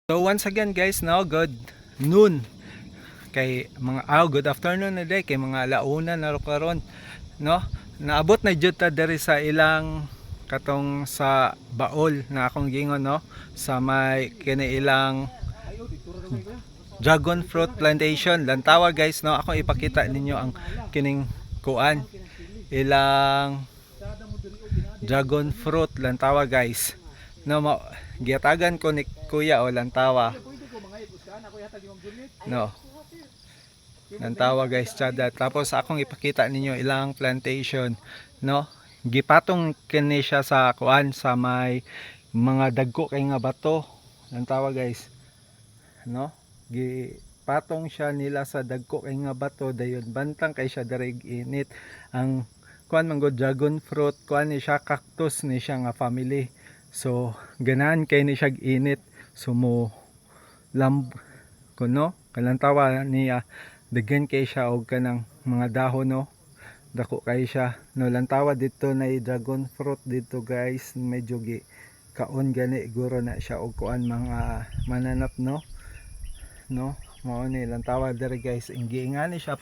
So once again guys, no, good noon kay mga good afternoon na day kay mga alauna na karon, no. Naabot na jud ta diri sa ilang katong sa baol na akong gingon, no, sa may kini ilang dragon fruit plantation Lantawa guys, no. Akong ipakita ninyo ang kining kuan ilang dragon fruit Lantawa guys, no. Giyatagan ko ni Kuya o Lantawa, no, Lantawa guys, tsada. Tapos akong ipakita ninyo ilang plantation, no. Gipatong kini siya sa kuan sa may mga dagko kay nga bato Lantawa guys, no. Gipatong siya nila sa dagko kay nga bato dayon bantang kay siya darig init. Ang kuan mango dragon fruit kuan ni siya cactus ni siya nga family, so ganahan kay ni siya init, so mo lamb kuno Kalantawa niya daghan kay siya og kanang mga dahon, no. Dako kay siya, no. Lantawa dito na dragon fruit dito guys, medyo kaon gani siguro na siya og kuan mga mananap, no, mao ni Lantawa diri guys. Ingani siya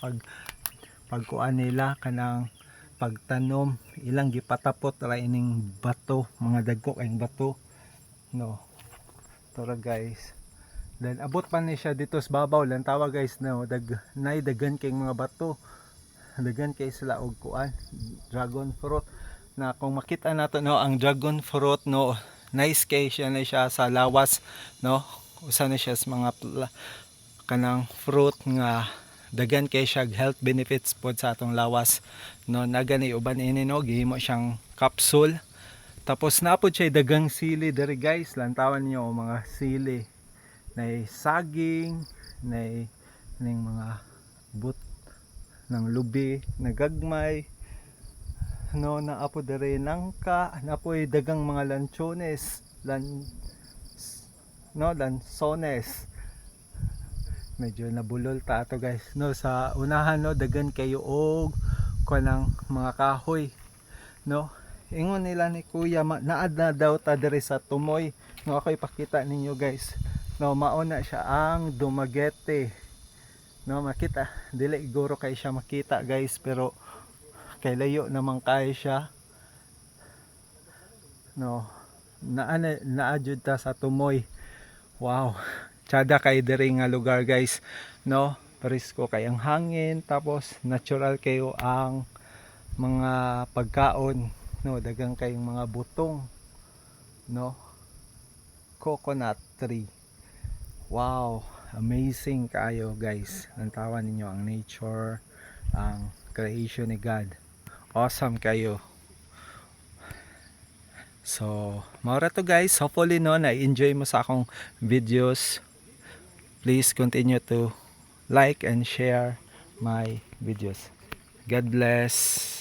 pagkuan nila kanang pagtanom ilang gipatapot ra ining bato, mga dagko kay bato, no. Tara guys, then abot pa ni siya dito sa babaw Lantawa guys, no. Daghan kay mga bato, daghan kay sila og kuan dragon fruit na kung makita nato, no, ang dragon fruit, no, nice kay siya na siya sa lawas, no. Usa na siya sa mga kanang fruit nga daghan kay siya health benefits pod sa atong lawas, no. Nagani uban ini, no, gihimo siyang capsule. Tapos napod siya dagang sili diri guys. Lantawan niyo mga sili na saging, na ning mga but ng lubi nagagmay, no. Naapo diri nangka, napoy dagang mga lanchones, lansones. Medyo nabulol ta ato guys, no. Sa unahan, no, daghan kayo og kanang mga kahoy, no. Ingon nila ni Kuya naad na daw ta diri sa tumoy, no. Ako ipakita ninyo guys, no. Mauna siya ang Dumaguete, no. Makita dili iguro kay siya makita guys, pero kay layo naman kay siya, no. Naadjud ta sa tumoy. Wow, tsada kay diri nga lugar guys, no. Presko kay ang hangin, tapos natural kayo ang mga pagkaon, no. Dagang kayong mga butong, no. Coconut tree. Wow, amazing kayo guys. Lantawan ninyo ang nature, ang creation ni God. Awesome kayo. So maura to guys, hopefully, no, na-enjoy mo sa akong videos. Please continue to like and share my videos. God bless.